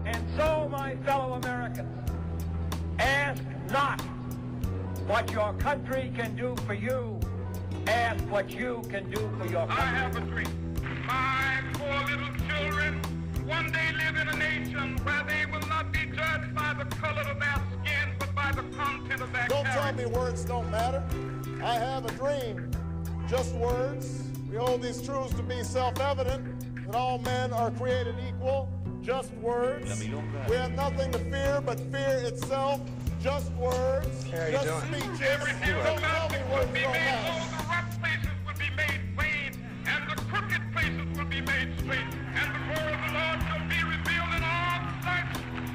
And so, my fellow Americans, ask not what your country can do for you. Ask what you can do for your country. I have a dream. My poor little children one day live in a nation where they will not be judged by the color of their skin, but by the content of their Don't character. tell me words don't matter. I have a dream. Just words. We hold these truths to be self-evident, that all men are created equal. Just words. We have nothing to fear but fear itself. Just words. Just speeches. Everything Don't tell me words would be don't made matter. whole, the rough places would be made plain, and the crooked places would be made straight, and the glory of the Lord shall be revealed, and all sight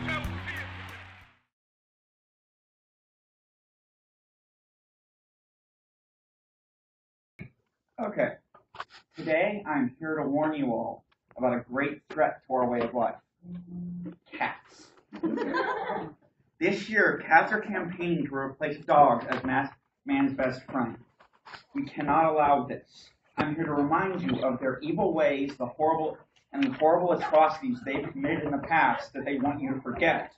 shall see it. Okay, today I'm here to warn you all about a great threat to our way of life. Cats. This year, cats are campaigning to replace dogs as man's best friend. We cannot allow this. I'm here to remind you of their evil ways, the horrible atrocities they've committed in the past that they want you to forget.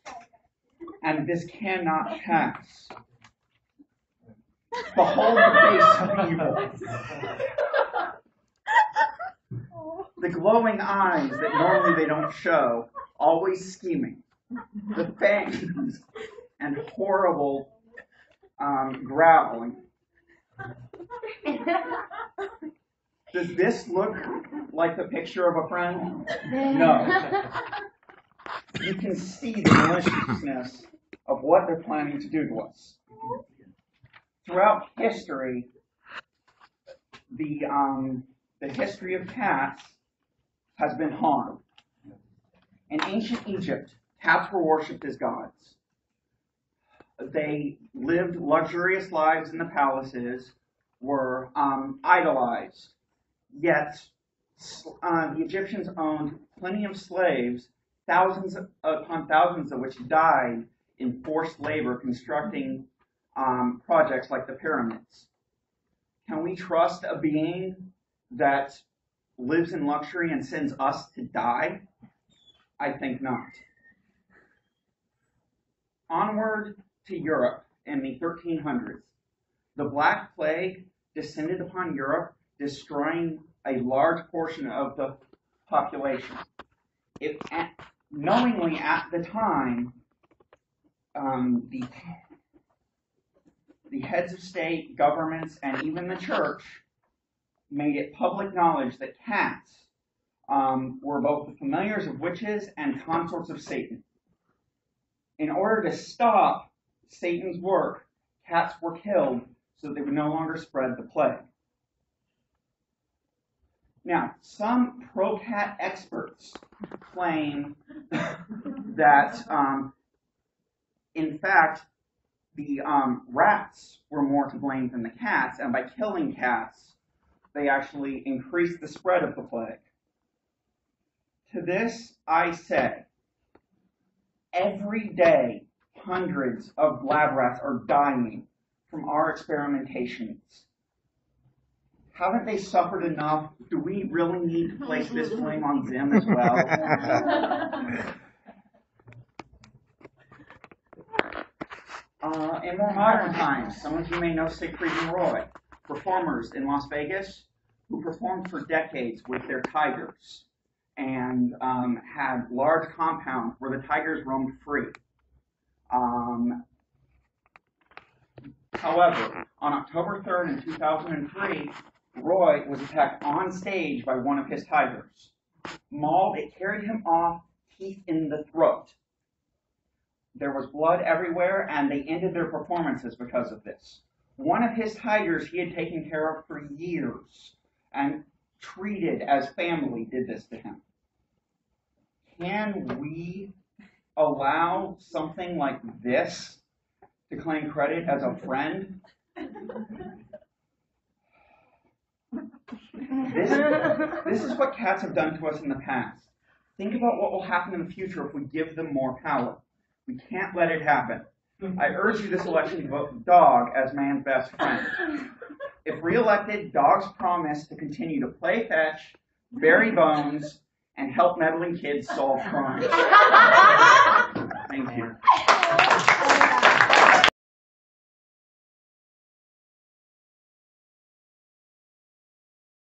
And this cannot pass. Behold the face of evil. The glowing eyes that normally they don't show, always scheming. The fangs and horrible growling. Does this look like the picture of a friend? No. You can see the maliciousness of what they're planning to do to us. Throughout history, the history of cats has been harmed. In ancient Egypt, cats were worshipped as gods. They lived luxurious lives in the palaces, were idolized. Yet, the Egyptians owned plenty of slaves, thousands upon thousands of which died in forced labor constructing projects like the pyramids. Can we trust a being that lives in luxury and sends us to die? I think not. Onward to Europe in the 1300s. The Black Plague descended upon Europe, destroying a large portion of the population. Knowingly at the time, the heads of state, governments, and even the church made it public knowledge that cats were both the familiars of witches and consorts of Satan. In order to stop Satan's work, cats were killed so they would no longer spread the plague. Now, some pro-cat experts claim that, in fact, the rats were more to blame than the cats, and by killing cats, they actually increased the spread of the plague. To this, I say, every day, hundreds of lab rats are dying from our experimentations. Haven't they suffered enough? Do we really need to place this blame on them as well? In more modern times, some of you may know Siegfried and Roy, performers in Las Vegas who performed for decades with their tigers and had large compounds where the tigers roamed free. However, on October 3rd in 2003, Roy was attacked on stage by one of his tigers. Mauled, it carried him off, teeth in the throat. There was blood everywhere, and they ended their performances because of this. One of his tigers he had taken care of for years and treated as family did this to him. Can we allow something like this to claim credit as a friend? This is what cats have done to us in the past. Think about what will happen in the future if we give them more power. We can't let it happen. I urge you this election to vote dog as man's best friend. If reelected, dogs promise to continue to play fetch, bury bones, and help meddling kids solve crimes.